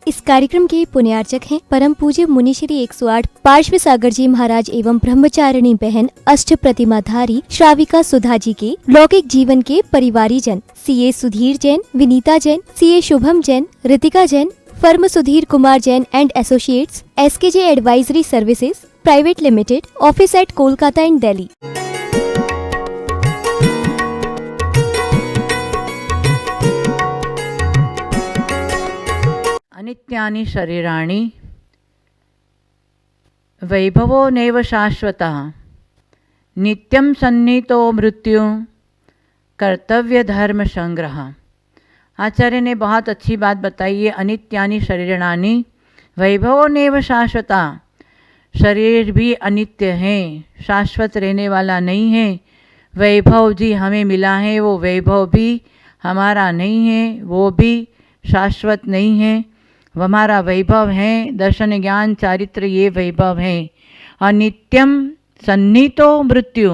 इस कार्यक्रम के पुण्यार्चक हैं परम पूज्य मुनिश्री 108 पार्श्व सागर जी महाराज एवं ब्रह्मचारिणी बहन अष्ट प्रतिमाधारी श्राविका सुधा जी के लौकिक जीवन के परिवारी जन CA Sudhir Jain, Vinita Jain, CA Shubham Jain, Ritika Jain, firm Sudhir Kumar Jain and associates, SKJ advisory services private limited, office at Kolkata and Delhi. अनित्यानि शरीराणि वैभवो नैव शाश्वतः नित्यं सन्निहितो मृत्यु कर्तव्य धर्म संग्रह। आचार्य ने बहुत अच्छी बात बताई है। अनित्यानि शरीराणि वैभवो नैव शाश्वतः, शरीर भी अनित्य है, शाश्वत रहने वाला नहीं है। वैभव जी हमें मिला है, वो वैभव भी हमारा नहीं है, वो भी शाश्वत नहीं है। हमारा वैभव है दर्शन ज्ञान चारित्र, ये वैभव है। और नित्यम सन्निहितो मृत्यु,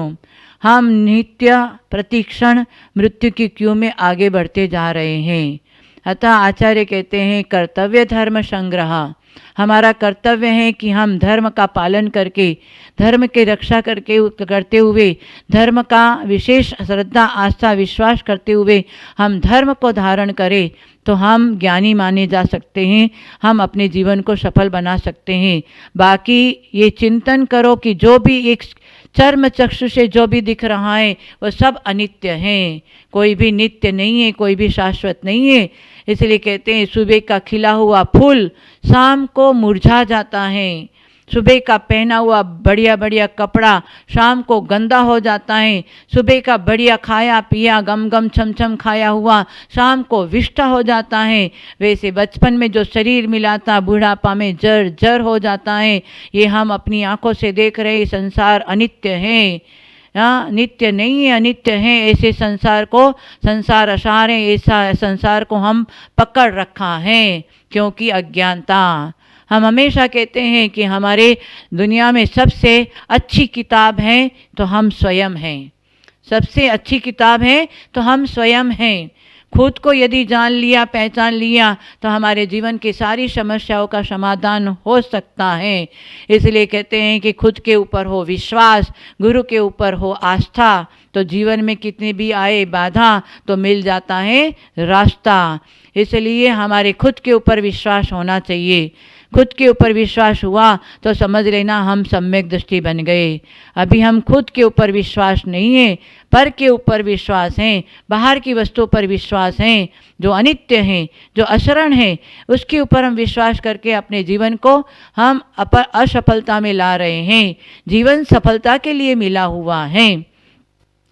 हम नित्य प्रतिक्षण मृत्यु की क्यू में आगे बढ़ते जा रहे हैं। अतः आचार्य कहते हैं कर्तव्य धर्म संग्रह, हमारा कर्तव्य है कि हम धर्म का पालन करके, धर्म की रक्षा करते हुए, धर्म का विशेष श्रद्धा आस्था विश्वास करते हुए हम धर्म को धारण करें, तो हम ज्ञानी माने जा सकते हैं, हम अपने जीवन को सफल बना सकते हैं। बाकी ये चिंतन करो कि जो भी एक चर्म चक्षु से जो भी दिख रहा है वो सब अनित्य हैं, कोई भी नित्य नहीं है, कोई भी शाश्वत नहीं है। इसलिए कहते हैं सुबह का खिला हुआ फूल शाम को मुरझा जाता है, सुबह का पहना हुआ बढ़िया बढ़िया कपड़ा शाम को गंदा हो जाता है, सुबह का बढ़िया खाया पिया गम गम छम छम खाया हुआ शाम को विष्ट हो जाता है। वैसे बचपन में जो शरीर मिला था बुढ़ापा में जर जर हो जाता है। ये हम अपनी आंखों से देख रहे संसार अनित्य है, नित्य नहीं है, अनित्य है। ऐसे संसार को संसार असार है, ऐसा संसार को हम पकड़ रखा है क्योंकि अज्ञानता। हम हमेशा कहते हैं कि हमारे दुनिया में सबसे अच्छी किताब है तो हम स्वयं हैं, सबसे अच्छी किताब है तो हम स्वयं हैं। खुद को यदि जान लिया पहचान लिया तो हमारे जीवन की सारी समस्याओं का समाधान हो सकता है। इसलिए कहते हैं कि खुद के ऊपर हो विश्वास, गुरु के ऊपर हो आस्था, तो जीवन में कितनी भी आए बाधा तो मिल जाता है रास्ता। इसलिए हमारे खुद के ऊपर विश्वास होना चाहिए। खुद के ऊपर विश्वास हुआ तो समझ लेना हम सम्यक दृष्टि बन गए। अभी हम खुद के ऊपर विश्वास नहीं है, पर के ऊपर विश्वास है, बाहर की वस्तुओं पर विश्वास है जो अनित्य है, जो अशरण है, उसके ऊपर हम विश्वास करके अपने जीवन को हम असफलता में ला रहे हैं। जीवन सफलता के लिए मिला हुआ है।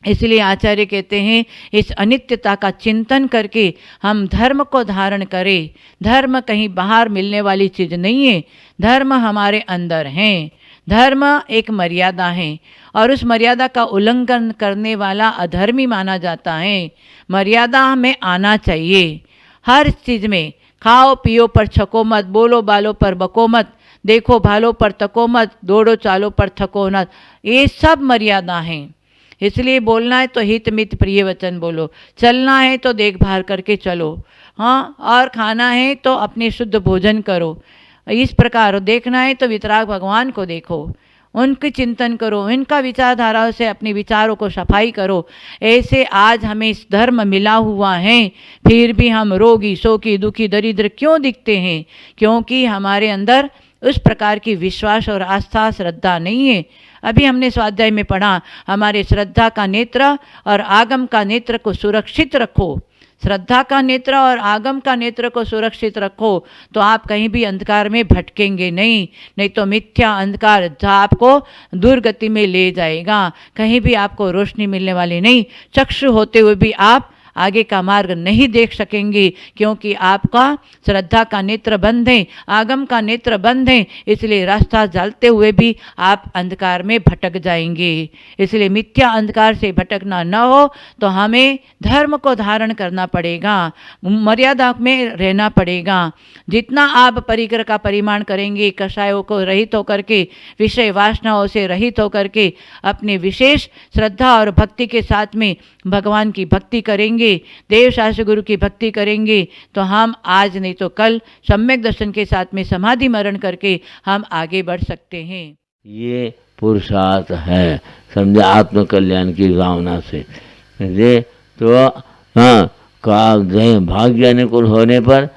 इसलिए आचार्य कहते हैं इस अनित्यता का चिंतन करके हम धर्म को धारण करें। धर्म कहीं बाहर मिलने वाली चीज़ नहीं है, धर्म हमारे अंदर है। धर्म एक मर्यादा है और उस मर्यादा का उल्लंघन करने वाला अधर्मी माना जाता है। मर्यादा हमें आना चाहिए हर चीज़ में। खाओ पियो पर छको मत, बोलो बालो पर बको मत, देखो भालो पर तको मत, दौड़ो चालो पर थको मत, ये सब मर्यादा हैं। इसलिए बोलना है तो हित मित प्रिय वचन बोलो, चलना है तो देखभाल करके चलो, हाँ, और खाना है तो अपने शुद्ध भोजन करो। इस प्रकार देखना है तो वितराग भगवान को देखो, उनके चिंतन करो, इनका विचारधाराओं से अपने विचारों को सफाई करो। ऐसे आज हमें इस धर्म मिला हुआ है, फिर भी हम रोगी शोकी दुखी दरिद्र क्यों दिखते हैं? क्योंकि हमारे अंदर उस प्रकार की विश्वास और आस्था श्रद्धा नहीं है। अभी हमने स्वाध्याय में पढ़ा, हमारे श्रद्धा का नेत्र और आगम का नेत्र को सुरक्षित रखो। श्रद्धा का नेत्र और आगम का नेत्र को सुरक्षित रखो तो आप कहीं भी अंधकार में भटकेंगे नहीं तो मिथ्या अंधकार आपको दुर्गति में ले जाएगा। कहीं भी आपको रोशनी मिलने वाली नहीं, चक्षु होते हुए भी आप आगे का मार्ग नहीं देख सकेंगे, क्योंकि आपका श्रद्धा का नेत्र बंद है, आगम का नेत्र बंद है। इसलिए रास्ता जलते हुए भी आप अंधकार में भटक जाएंगे। इसलिए मिथ्या अंधकार से भटकना न हो तो हमें धर्म को धारण करना पड़ेगा, मर्यादा में रहना पड़ेगा। जितना आप परिकर का परिमाण करेंगे, कषायों को रहित होकर के, विषय वासनाओं से रहित होकर के अपने विशेष श्रद्धा और भक्ति के साथ में भगवान की भक्ति करेंगे करेंगे, देव शास्त्र गुरु की भक्ति करेंगे, तो हम आज नहीं तो कल सम्यक दर्शन के साथ में समाधि मरण करके हम आगे बढ़ सकते हैं। ये पुरुषार्थ है, समझे, आत्म कल्याण की भावना से। समझे, तो हाँ, भाग्य अनुकूल होने पर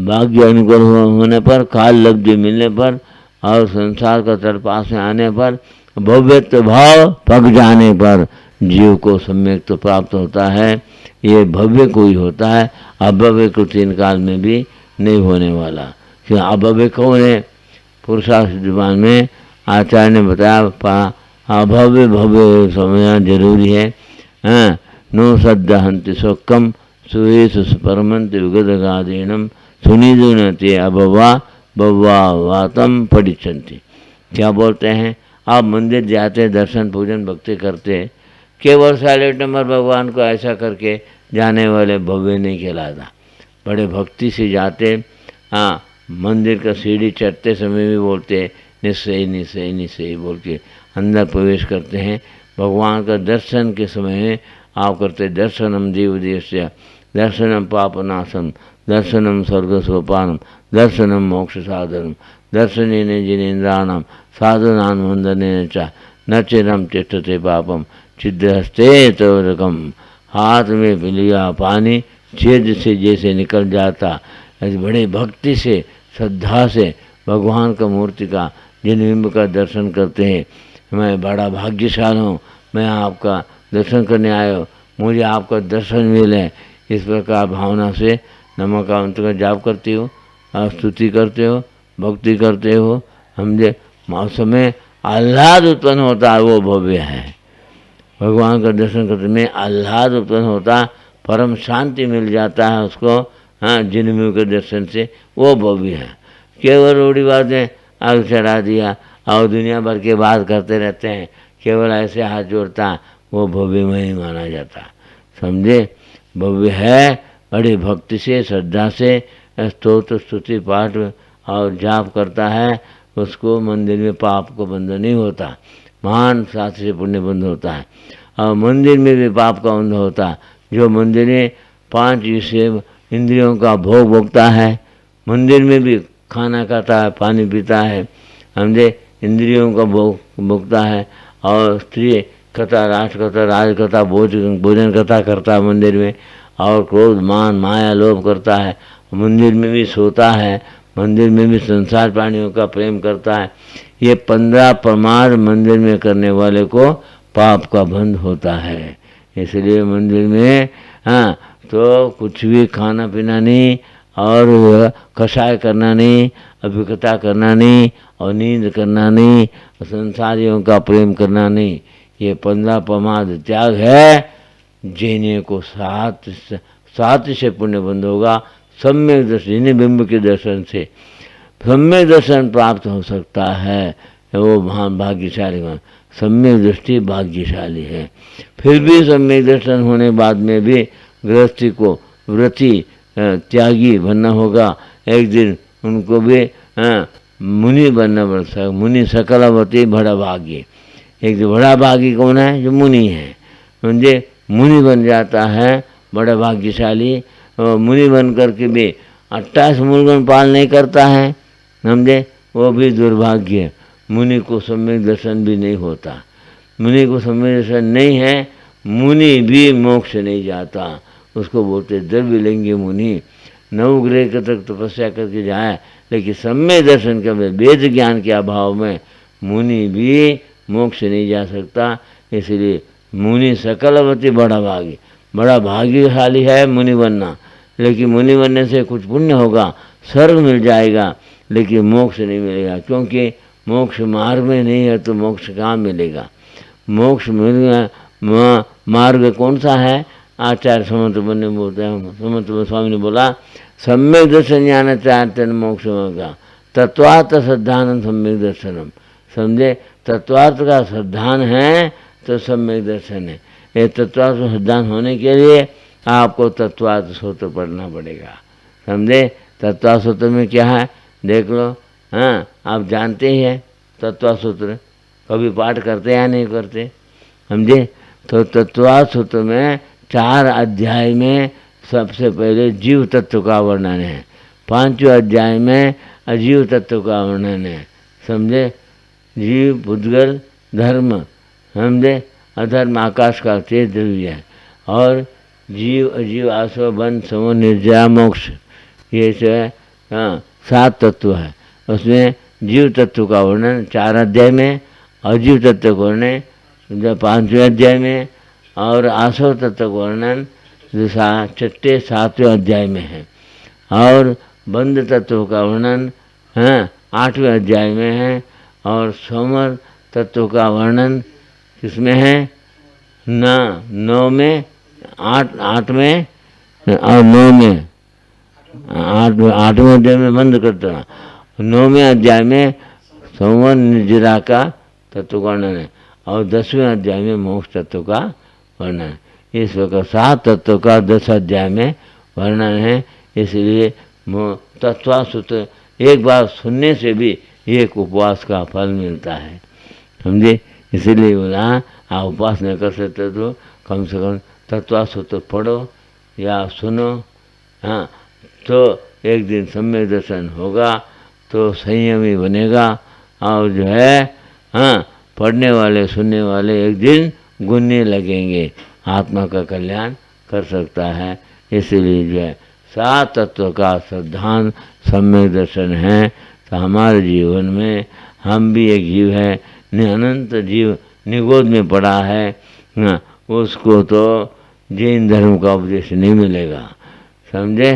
भाग्य अनुकूल होने पर, काल लब्धि मिलने पर और संसार का तलपास में आने पर, भव्यत्व भाव पक जाने पर जीव को सम्यक तो प्राप्त होता है। ये भव्य कोई होता है, अभव्य को तीन काल में भी नहीं होने वाला। क्यों अभव्य कौन है? पुरुषार्थ जुबान में आचार्य ने बताया, अभव्य भव्य समझना जरूरी है। नो सद्य हंति शोकम सुहेशु परमंत विगत गादीनम सुनिधुनते अभवा भवा वातम पठिछन्ति। क्या बोलते हैं? आप मंदिर जाते, दर्शन पूजन भक्ति करते, केवल साइलेंट नंबर भगवान को ऐसा करके जाने वाले भव्य नहीं कहलाता। बड़े भक्ति से जाते, हाँ, मंदिर का सीढ़ी चढ़ते समय भी बोलते निश्चय निश्चय निश्चय बोल के अंदर प्रवेश करते हैं। भगवान का दर्शन के समय में आप करते दर्शनम जीवदेश्य, दर्शनम पापनाशम, दर्शनम स्वर्ग सोपानम, दर्शनम मोक्ष साधनम, दर्शनेन जिनेन्द्राणाम साधनान वंदनेन च न चिरम तिष्ठते पापम छिद्रहस्ते तोरकम। हाथ में पिलिया पानी छेद से जैसे निकल जाता, ऐसे बड़े भक्ति से श्रद्धा से भगवान का मूर्ति का जिन बिंब का दर्शन करते हैं। मैं बड़ा भाग्यशाली हूँ, मैं आपका दर्शन करने आया हूँ, मुझे आपका दर्शन मिले, इस प्रकार भावना से नमः का मंत्र का जाप करते हो, स्तुति करते हो, भक्ति करते हो। समझे, मौसम में आह्लाद उत्पन्न होता है, वो भव्य है। भगवान का दर्शन करते में आह्लाद उत्पन्न होता, परम शांति मिल जाता है उसको। हाँ, जिन के दर्शन से वो भव्य है। केवल रोड़ी बातें आग चढ़ा दिया और दुनिया भर के बात करते रहते हैं, केवल ऐसे हाथ जोड़ता, वो भव्य में ही माना जाता। समझे, भव्य है, बड़ी भक्ति से श्रद्धा से स्तोत्र स्तुति पाठ और जाप करता है, उसको मंदिर में पाप को बंध नहीं होता, महान शास्त्र से पुण्य बंध होता है। और मंदिर में भी पाप का बंध होता। जो मंदिर में 5 विषय इंद्रियों का भोग भोगता है, मंदिर में भी खाना खाता है, पानी पीता है, समझे, इंद्रियों का भोग भोगता है, और स्त्री कथा, राष्ट्र कथा, राज कथा, भोजन कथा करता है मंदिर में, और क्रोध मान माया लोभ करता है, मंदिर में भी सोता है, मंदिर में भी संसार प्राणियों का प्रेम करता है। ये 15 प्रमाद मंदिर में करने वाले को पाप का बंध होता है। इसलिए मंदिर में हाँ, तो कुछ भी खाना पीना नहीं, और कषाय करना नहीं, अभिकता करना नहीं, और नींद करना नहीं, संसारियों का प्रेम करना नहीं। ये 15 प्रमाद त्याग है। जीने को 7 से पुण्य बंद होगा। सम्यक दर्शन, बिंब के दर्शन से सम्यक दर्शन प्राप्त हो सकता है। वो महान भाग्यशाली मान, सम्यक दृष्टि भाग्यशाली है। फिर भी सम्यक दर्शन होने बाद में भी गृहस्थी को व्रती त्यागी बनना होगा। एक दिन उनको भी मुनि बनना पड़ता है। मुनि सकलवती बड़ा भागी। एक जो बड़ा भागी कौन है? जो मुनि है। समझे, मुनि बन जाता है बड़ा भाग्यशाली। मुनि बन करके भी 28 मूलगुण पाल नहीं करता है, समझे, वो भी दुर्भाग्य। मुनि को सम्यक दर्शन भी नहीं होता। मुनि को सम्यक दर्शन नहीं है, मुनि भी मोक्ष नहीं जाता। उसको बोलते द्रव्यलिंगी मुनि। नवग्रह तक तपस्या करके जाए, लेकिन सम्यक दर्शन के वेद ज्ञान के अभाव में मुनि भी मोक्ष नहीं जा सकता। इसलिए मुनि सकलवती बड़ा भागी, बड़ा भाग्यशाली है मुनि बनना। लेकिन मुनि बनने से कुछ पुण्य होगा, स्वर्ग मिल जाएगा, लेकिन मोक्ष नहीं मिलेगा। क्योंकि मोक्ष मार्ग में नहीं है तो मोक्ष कहाँ मिलेगा? मोक्ष मिलेगा मार्ग कौन सा है? आचार्य समंत बने बोलते हैं, समंत स्वामी ने बोला, सम्यक दर्शन ज्ञान चाहते मोक्ष होगा, तत्वार्थ श्रद्धान सम्यक दर्शनम। समझे, तत्वार्थ का श्रद्धान है तो सम्यक दर्शन है। ये तत्वार्थ श्रद्धान होने के लिए आपको तत्वार्थ सूत्र पढ़ना पड़ेगा। समझे, तत्वार्थ सूत्र में क्या है देख लो। हाँ, आप जानते ही हैं तत्वार्थ सूत्र, कभी पाठ करते या नहीं करते? समझे, तो तत्वार्थ सूत्र में 4 अध्याय में सबसे पहले जीव तत्व का वर्णन है, 5वें अध्याय में अजीव तत्व का वर्णन है। समझे? जीव पुद्गल धर्म, समझे? अधर्म आकाश का तेज द्रव्य है, और जीव अजीव आसव बन समो निर्जरा मोक्ष, ये जो है 7 तत्व है। उसमें जीव तत्व का वर्णन 4 अध्याय में, अजीव तत्व का वर्णन 5वें अध्याय में, और आसव तत्व का वर्णन 6, 7वें अध्याय में है, और बंध तत्व का वर्णन 8वें अध्याय में है, और सोमर तत्व का वर्णन किसमें है? 9 में, 8 में और 9 में, 8वें अध्याय में बंद करता है, 9वें अध्याय में सोमर निर्जरा का तत्व का वर्णन है, और 10वें अध्याय में मोक्ष तत्व का वर्णन है। इस प्रकार 7 तत्व का 10 अध्याय में वर्णन है। इसलिए तत्वासूत्र एक बार सुनने से भी एक उपवास का फल मिलता है, समझे? इसीलिए बोला आप उपवास नहीं कर सकते तो कम से कम तत्वासूत्र पढ़ो या सुनो, तो एक दिन सम्यक दर्शन होगा, तो संयमी बनेगा, और जो है पढ़ने वाले सुनने वाले एक दिन गुनने लगेंगे, आत्मा का कल्याण कर सकता है। इसीलिए जो है 7 तत्व का सिद्धांत सम्यक दर्शन है। तो हमारे जीवन में हम भी एक जीव है, अनंत जीव निगोद में पड़ा है, उसको तो जैन धर्म का उपदेश नहीं मिलेगा, समझे?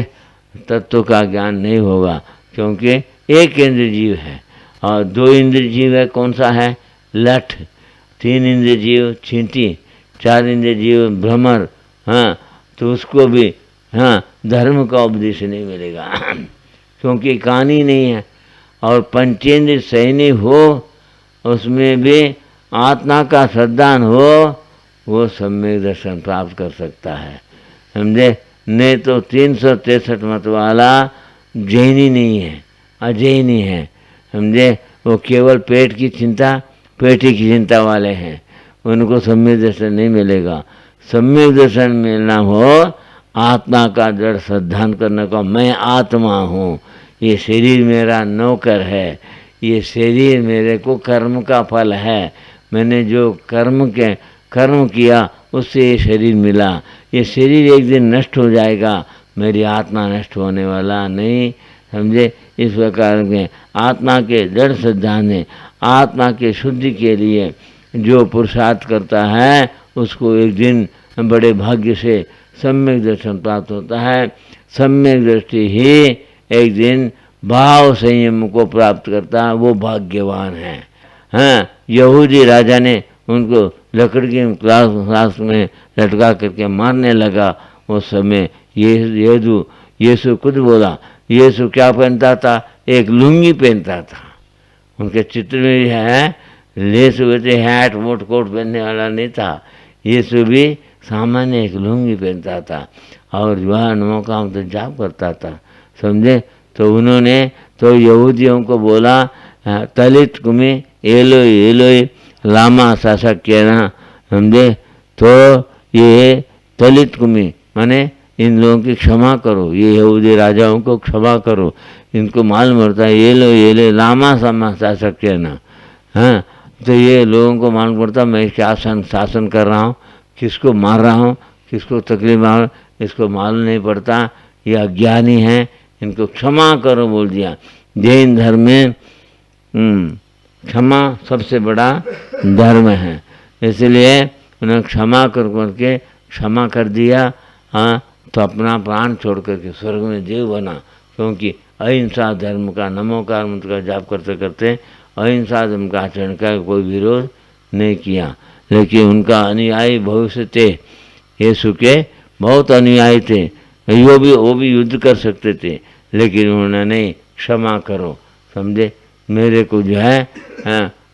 तत्व का ज्ञान नहीं होगा, क्योंकि एक इंद्रिय जीव है और 2 इंद्रिय जीव है। कौन सा है? लठ। 3 इंद्रिय जीव चींटी, 4 इंद्रिय जीव भ्रमर, तो उसको भी धर्म का उपदेश नहीं मिलेगा क्योंकि कहानी नहीं है। और पंचेंद्रिय सैनी हो, उसमें भी आत्मा का श्रद्धान हो, वो सम्यक दर्शन प्राप्त कर सकता है, समझे? नहीं तो 363 मत वाला जैनी नहीं है, अजैनी है, समझे? वो केवल पेट की चिंता वाले हैं, उनको सम्यक दर्शन नहीं मिलेगा। सम्यक दर्शन मिलना हो आत्मा का दृढ़ सिद्धांत करने का, मैं आत्मा हूँ, ये शरीर मेरा नौकर है, ये शरीर मेरे को कर्म का फल है, मैंने जो कर्म किया उससे ये शरीर मिला, ये शरीर एक दिन नष्ट हो जाएगा, मेरी आत्मा नष्ट होने वाला नहीं, समझे? इस प्रकार के आत्मा के दृढ़ सिद्धांत में आत्मा के शुद्धि के लिए जो पुरुषार्थ करता है उसको एक दिन बड़े भाग्य से सम्यक दर्शन प्राप्त होता है। सम्यक दृष्टि ही एक दिन भाव संयम को प्राप्त करता है, वो भाग्यवान है। यहूदी राजा ने उनको लकड़ी के क्लास में लटका करके मारने लगा, उस समय यीशु खुद बोला। यीशु क्या पहनता था? एक लुंगी पहनता था। उनके चित्र में है, यीशु वैसे हैट मोट कोट पहनने वाला नहीं था, यीशु भी सामान्य एक लुंगी पहनता था और वह मौका तो जाप करता था, समझे? तो उन्होंने तो यहूदियों को बोला, तलित कुमी एलोई एलोई लामा शासक्यना, समझे? तो ये तलित कुमी माने इन लोगों की क्षमा करो, ये यहूदी राजाओं को क्षमा करो, इनको मालूम पड़ता है ये लो लामा सामा शासक्यना। तो ये लोगों को मालूम पड़ता मैं क्या शासन कर रहा हूँ, किसको मार रहा हूँ, किसको तकलीफ मार, इसको मालूम नहीं पड़ता, ये अज्ञानी हैं, इनको क्षमा करो बोल दिया। जैन धर्म में क्षमा सबसे बड़ा धर्म है, इसलिए उन्हें क्षमा करके क्षमा कर दिया। तो अपना प्राण छोड़ करके स्वर्ग में देव बना, क्योंकि अहिंसा धर्म का नमोकार मंत्र का जाप करते करते अहिंसा धर्म का आचरण का कोई विरोध नहीं किया। लेकिन उनका अनुयायी भविष्य थे, यीशु के बहुत अनुयायी थे, वो भी युद्ध कर सकते थे, लेकिन उन्होंने नहीं, क्षमा करो, समझे? मेरे को जो है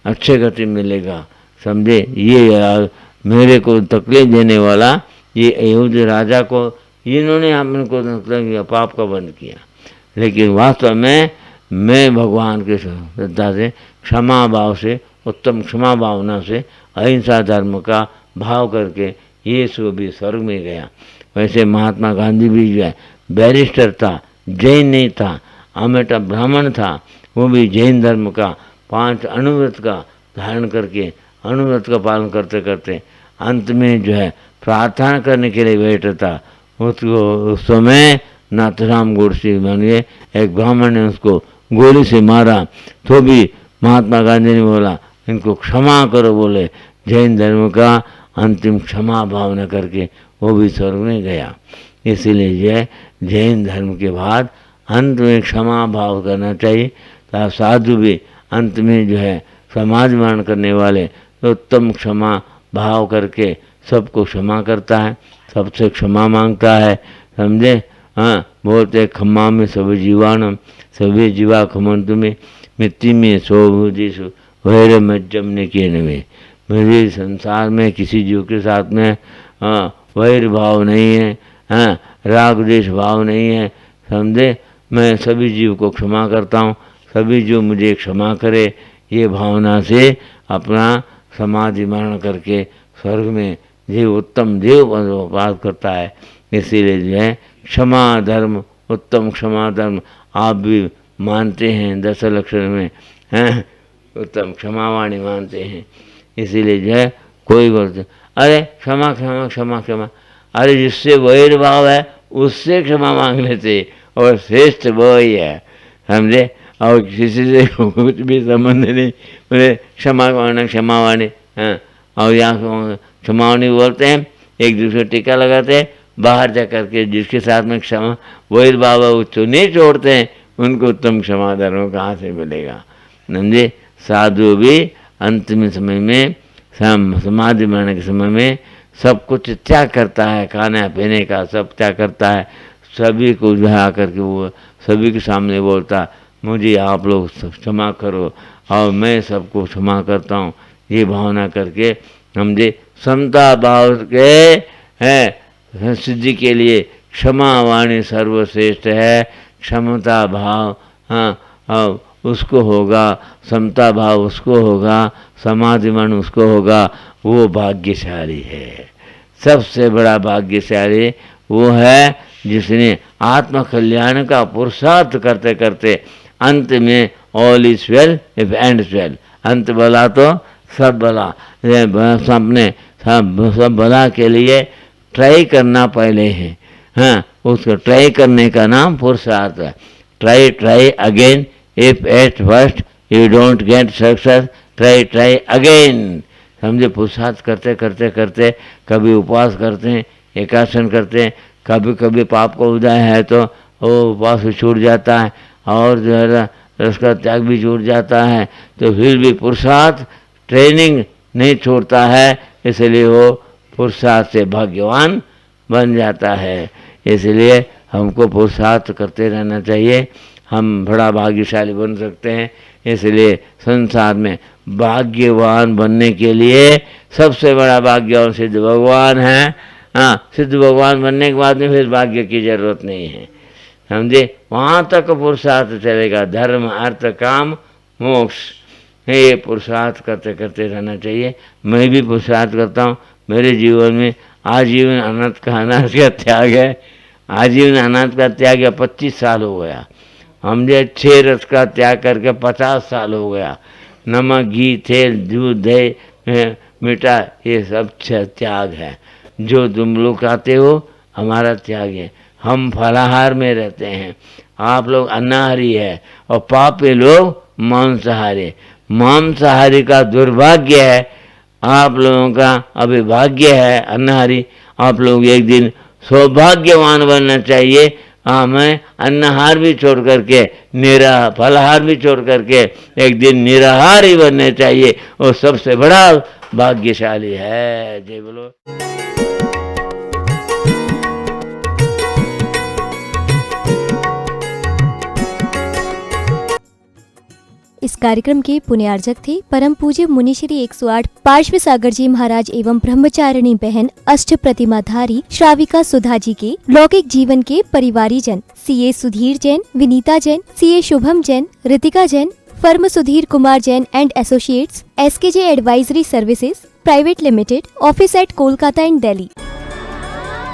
अच्छे गति मिलेगा, समझे? ये मेरे को तकलीफ देने वाला ये यहूदी राजा को इन्होंने हमको मतलब पाप का बंद किया, लेकिन वास्तव में मैं भगवान के श्रद्धा से क्षमा भाव से, उत्तम क्षमा भावना से अहिंसा धर्म का भाव करके यीशु भी स्वर्ग में गया। वैसे महात्मा गांधी भी जो है बैरिस्टर था, जैन नहीं था, अमेटा ब्राह्मण था, वो भी जैन धर्म का 5 अणुव्रत का धारण करके अणुव्रत का पालन करते करते अंत में जो है प्रार्थना करने के लिए बैठा था। उसको उस समय नाथुराम गोडसे बन गए, एक ब्राह्मण ने उसको गोली से मारा तो भी महात्मा गांधी ने बोला इनको क्षमा करो, बोले जैन धर्म का अंतिम क्षमा भावना करके वो भी स्वर्ग में गया। इसीलिए जो है जैन धर्म के बाद अंत में क्षमा भाव करना चाहिए। तो साधु भी अंत में जो है समाज निर्माण करने वाले तो उत्तम क्षमा भाव करके सबको क्षमा करता है, सबसे क्षमा मांगता है, समझे। हाँ, बोलते खम्मा में सब जीवाणम सभी जीवा खमंतु में मिट्टी में सोभुजीसु वैर मज्जम ने किए में। मेरे संसार में किसी जीव के साथ में वैर भाव नहीं है, हाँ, राग द्वेष भाव नहीं है, समझे। मैं सभी जीव को क्षमा करता हूँ, सभी जीव मुझे क्षमा करे, ये भावना से अपना समाधि मरण करके स्वर्ग में जीव उत्तम जीव वास करता है। इसीलिए जो है क्षमा धर्म, उत्तम क्षमा धर्म आप भी मानते हैं, 10 लक्षण में हैं, उत्तम क्षमावाणी मानते हैं। इसीलिए जो है कोई बोलते अरे क्षमा क्षमा क्षमा क्षमा, अरे जिससे वैर भाव है उससे क्षमा मांग लेते और श्रेष्ठ वो ही है, समझे। और किसी से कुछ भी संबंध नहीं, बोले क्षमावाणी क्षमावाणी, हाँ। और यहाँ क्षमावाणी बोलते हैं, एक दूसरे टीका लगाते हैं, बाहर जा करके जिसके साथ में क्षमा वैर भाव है उसको नहीं छोड़ते हैं, उनको उत्तम क्षमा धर्म कहाँ से मिलेगा, समझे। साधु भी अंतिम समय में समाधि मरने के समय में सब कुछ त्याग करता है, खाना पीने का सब त्याग करता है, सभी को जो है आकर के वो सभी के सामने बोलता मुझे आप लोग क्षमा करो और मैं सबको क्षमा करता हूँ, ये भावना करके समझे। समता भाव के है सिद्धि के लिए क्षमा वाणी सर्वश्रेष्ठ है। क्षमता भाव हाँ उसको होगा, समता भाव उसको होगा, समाधि मन उसको होगा, वो भाग्यशाली है। सबसे बड़ा भाग्यशाली वो है जिसने आत्म कल्याण का पुरुषार्थ करते करते अंत में all is well if ends well, अंत भला तो सब भला, सबने सब भला के लिए ट्राई करना पहले है, हाँ उसको ट्राई करने का नाम पुरुषार्थ है। Try try again, if at first you don't get success try try again, समझे। पुरुषार्थ करते करते करते कभी उपवास करते हैं, एकासन करते हैं, कभी कभी पाप का उदय है तो वो उपवास छूट जाता है और जो है रस का त्याग भी छूट जाता है, तो फिर भी पुरुषार्थ ट्रेनिंग नहीं छोड़ता है, इसलिए वो पुरुषार्थ से भाग्यवान बन जाता है। इसलिए हमको पुरुषार्थ करते रहना चाहिए, हम बड़ा भाग्यशाली बन सकते हैं। इसलिए संसार में भाग्यवान बनने के लिए सबसे बड़ा भाग्यवान सिद्ध भगवान है। हाँ, सिद्ध भगवान बनने के बाद में फिर भाग्य की जरूरत नहीं है, समझे। वहाँ तक पुरुषार्थ चलेगा, धर्म अर्थ काम मोक्ष, ये पुरुषार्थ करते करते रहना चाहिए। मैं भी पुरुषार्थ करता हूँ, मेरे जीवन में आजीवन अनाथ का त्याग है, आजीवन अनाथ का त्याग 25 साल हो गया। हमने 6 रस का त्याग करके 50 साल हो गया। नमक घी तेल दूध दही मीठा ये सब त्याग है। जो तुम लोग खाते हो हमारा त्याग है। हम फलाहार में रहते हैं, आप लोग अन्नाहारी है और पापी लोग मांसाहारी। मांसाहारी का दुर्भाग्य है, आप लोगों का अभिभाग्य है अन्नाहारी। आप लोग एक दिन सौभाग्यवान बनना चाहिए। हमें अन्नहार भी छोड़ करके फलाहार भी छोड़ करके एक दिन निराहार ही बनने चाहिए, और सबसे बड़ा भाग्यशाली है। जय बोलो। इस कार्यक्रम के पुण्यार्जक थे परम पूज्य मुनिश्री 108 पार्श्व सागर जी महाराज एवं ब्रह्मचारिणी बहन अष्ट प्रतिमाधारी श्राविका सुधा जी के लौकिक जीवन के परिवारी जन CA Sudhir Jain, Vinita Jain, CA Shubham Jain, Ritika Jain, firm Sudhir Kumar Jain and associates, SKJ advisory services, Private Limited, Office at Kolkata and Delhi.